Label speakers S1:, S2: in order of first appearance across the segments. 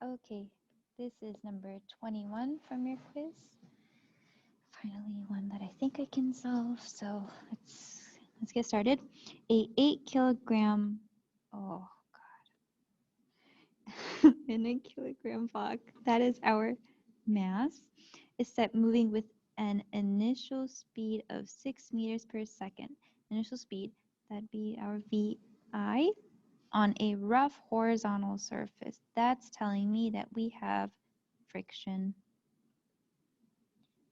S1: Okay, this is number 21 from your quiz. Finally, one that I think I can solve. So let's get started. A 8 kilogram, oh God, in a kilogram block, that is our mass, is set moving with an initial speed of 6 meters per second. Initial speed, that'd be our VI, on a rough horizontal surface. That's telling me that we have friction.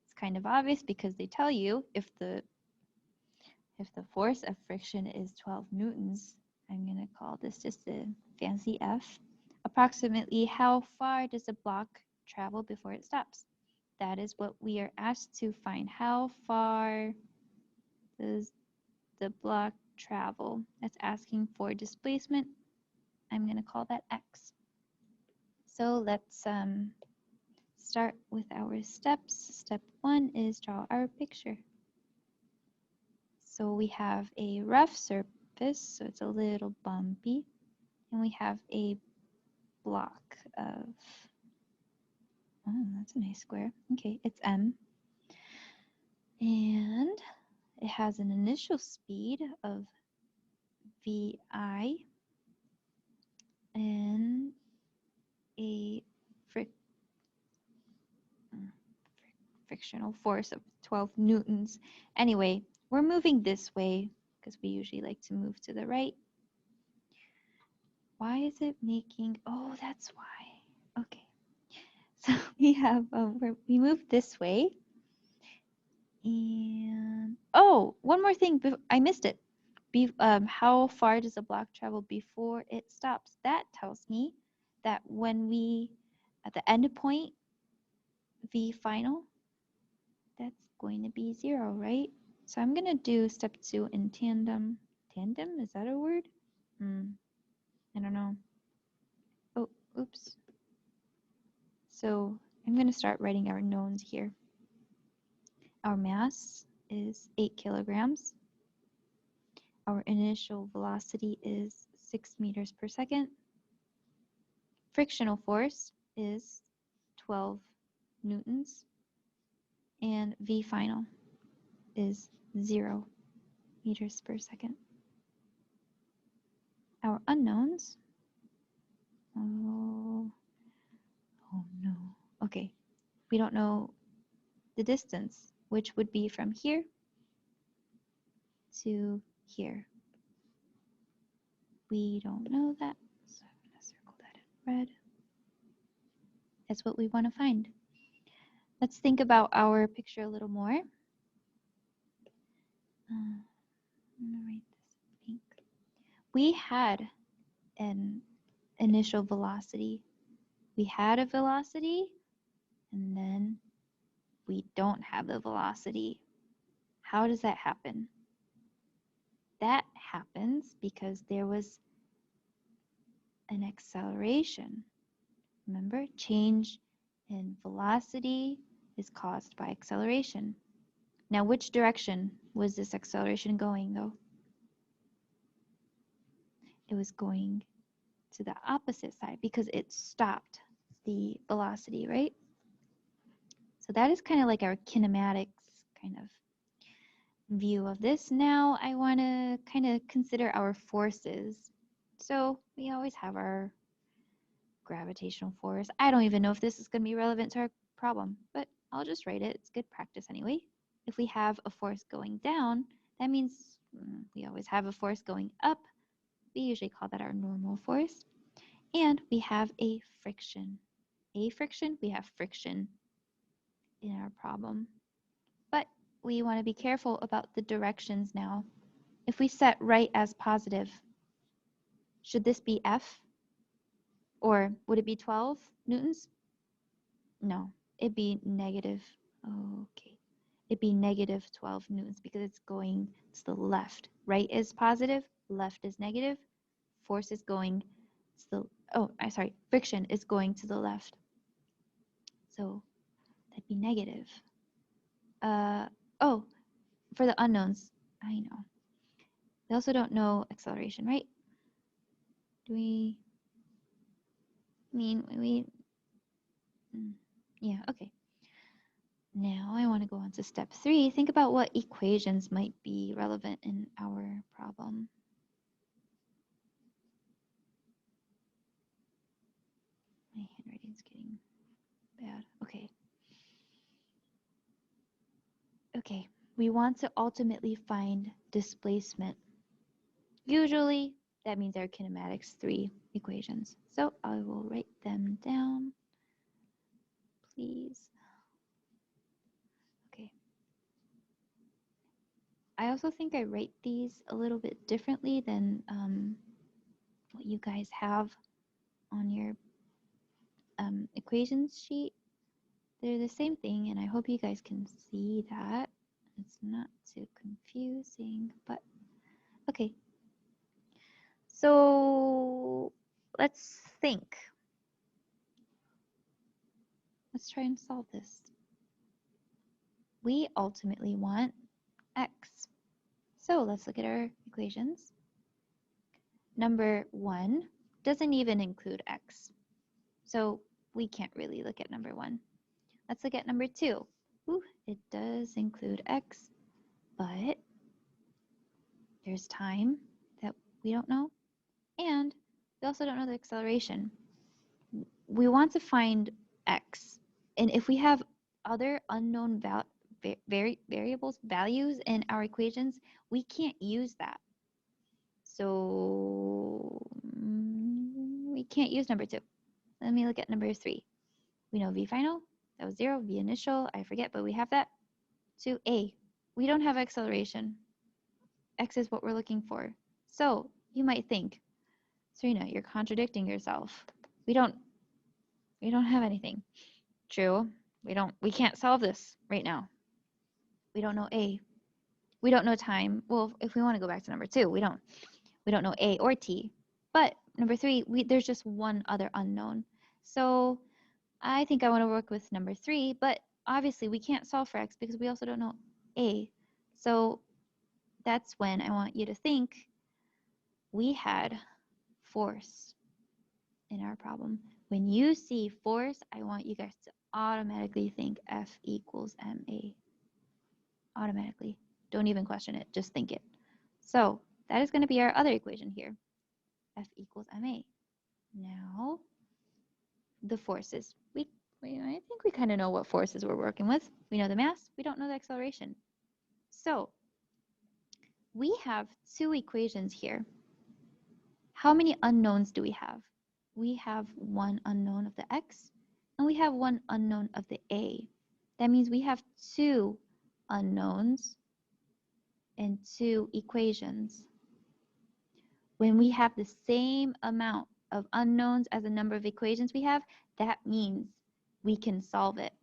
S1: It's kind of obvious because they tell you if the force of friction is 12 newtons, I'm going to call this just a fancy F. Approximately how far does a block travel before it stops? That is what we are asked to find. How far does the block travel? That's asking for displacement. I'm going to call that x. So let's start with our steps. Step 1 is draw our picture. So we have a rough surface, so it's a little bumpy, and we have a block of, oh, that's a nice square. Okay, it's M. And it has an initial speed of VI and a frictional force of 12 newtons. Anyway, we're moving this way because we usually like to move to the right. Why is it making, oh, that's why. Okay. So we have, we move this way. And, oh, one more thing, I missed it. How far does a block travel before it stops? That tells me that when we, at the end point, V final, that's going to be 0, right? So I'm going to do step 2 in tandem. Tandem, is that a word? I don't know. Oh, oops. So I'm going to start writing our knowns here. Our mass is 8 kilograms. Our initial velocity is 6 meters per second. Frictional force is 12 newtons. And V final is 0 meters per second. Our unknowns, oh no. Okay, we don't know the distance, which would be from here to here. We don't know that, so I'm going to circle that in red. That's what we want to find. Let's think about our picture a little more. I'm going to write this pink. We had an initial velocity. We had a velocity, and then we don't have the velocity. How does that happen? That happens because there was an acceleration. Remember, change in velocity is caused by acceleration. Now, which direction was this acceleration going, though? It was going to the opposite side because it stopped the velocity, right? So that is kind of like our kinematics kind of view of this. Now I want to kind of consider our forces. So we always have our gravitational force. I don't even know if this is going to be relevant to our problem, but I'll just write it. It's good practice anyway. If we have a force going down, that means we always have a force going up. We usually call that our normal force. And we have a friction. A friction, we have friction in our problem. But we want to be careful about the directions now. If we set right as positive, should this be F? Or would it be 12 newtons? No, it'd be negative. Okay. It'd be negative 12 newtons because it's going to the left. Right is positive, left is negative. Force is going to the, friction is going to the left. So that'd be negative. Oh, for the unknowns, I know. We also don't know acceleration, right? Do we? I mean, Yeah, okay. Now I want to go on to step 3. Think about what equations might be relevant in our problem. My handwriting's getting bad. Okay. Okay, we want to ultimately find displacement. Usually, that means our kinematics 3 equations. So I will write them down, please. Okay. I also think I write these a little bit differently than what you guys have on your equations sheet. They're the same thing, and I hope you guys can see that. It's not too confusing, but okay. So let's think. Let's try and solve this. We ultimately want x. So let's look at our equations. Number 1 doesn't even include x. So we can't really look at number 1. Let's look at number 2. Ooh, it does include x, but there's time that we don't know, and we also don't know the acceleration. We want to find x, and if we have other unknown variables, values in our equations, we can't use that. So we can't use number 2. Let me look at number 3. We know v final, that was 0, v initial, I forget, but we have that. To a, we don't have acceleration. X is what we're looking for. So you might think, Serena, you're contradicting yourself. We don't have anything. True. We can't solve this right now. We don't know A. We don't know time. Well, if we want to go back to number 2, we don't know A or T. But number 3, there's just one other unknown. So I think I want to work with number 3, but obviously we can't solve for X because we also don't know A. So that's when I want you to think we had force in our problem. When you see force, I want you guys to automatically think F equals ma. Automatically. Don't even question it, just think it. So that is going to be our other equation here. F equals ma. Now, the forces. I think we kind of know what forces we're working with. We know the mass, we don't know the acceleration. So we have 2 equations here. How many unknowns do we have? We have one unknown of the x, and we have one unknown of the a. That means we have 2 unknowns and 2 equations. When we have the same amount of unknowns as the number of equations we have, that means we can solve it.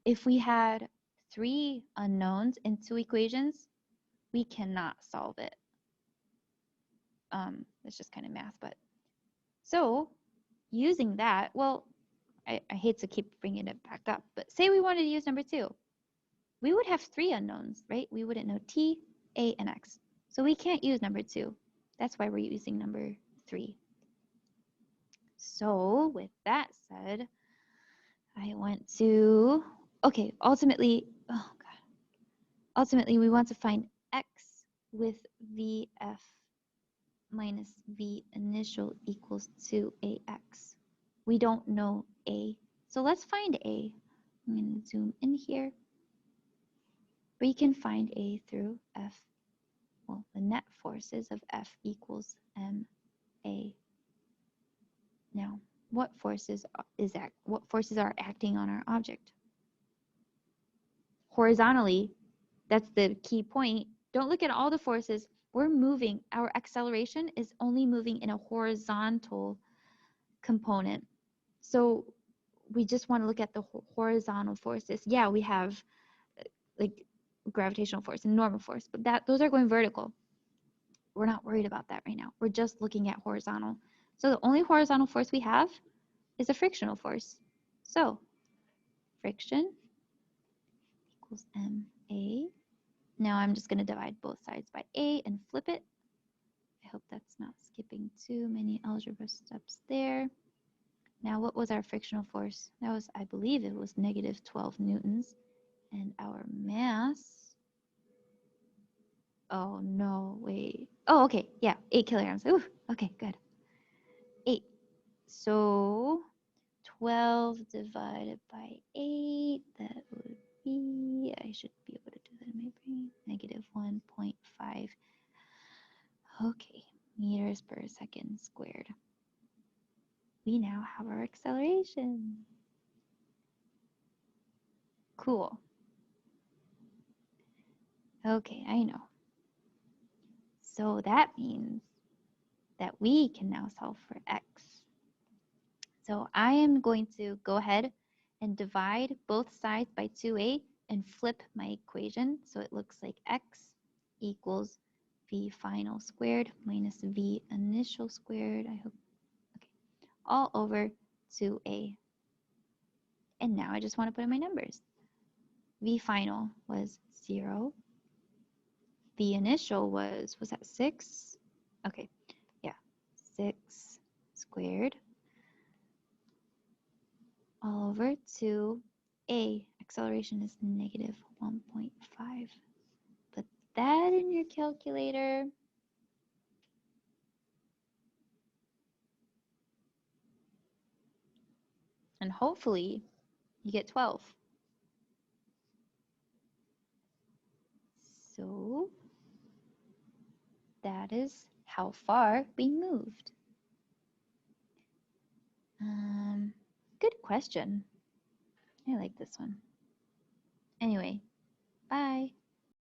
S1: If we had 3 unknowns and 2 equations, we cannot solve it. It's just kind of math, but so using that, well, I hate to keep bringing it back up, but say we wanted to use number 2. We would have 3 unknowns, right? We wouldn't know t, a, and x. So we can't use number 2. That's why we're using number 3. So with that said, I want to, okay, ultimately, oh God, ultimately we want to find x with vf minus v initial equals 2ax. We don't know a, so let's find a. I'm going to zoom in here. We can find a through F, well, the net forces of F equals ma. Now, what forces are acting on our object? Horizontally, that's the key point. Don't look at all the forces. We're moving, our acceleration is only moving in a horizontal component. So we just want to look at the horizontal forces. Yeah, we have like gravitational force and normal force, but those are going vertical. We're not worried about that right now. We're just looking at horizontal. So the only horizontal force we have is a frictional force. So friction equals ma. Now I'm just going to divide both sides by a and flip it. I hope that's not skipping too many algebra steps there. Now, what was our frictional force? That was, I believe it was negative 12 newtons. And our mass, oh no, wait. Oh, okay, yeah, 8 kilograms. Ooh, okay, good. 8. So 12 divided by 8, that would be, I should be able to do that in my brain, negative 1.5. Okay, meters per second squared. We now have our acceleration. Cool. Okay, I know. So that means that we can now solve for x. So I am going to go ahead and divide both sides by 2a and flip my equation. So it looks like x equals v final squared minus v initial squared. I hope, okay, all over 2a. And now I just want to put in my numbers. V final was 0. V initial was that 6? Okay, yeah, 6 squared all over 2a. Acceleration is negative 1.5. Put that in your calculator. And hopefully you get 12. So that is how far we moved. Good question. I like this one. Anyway, bye.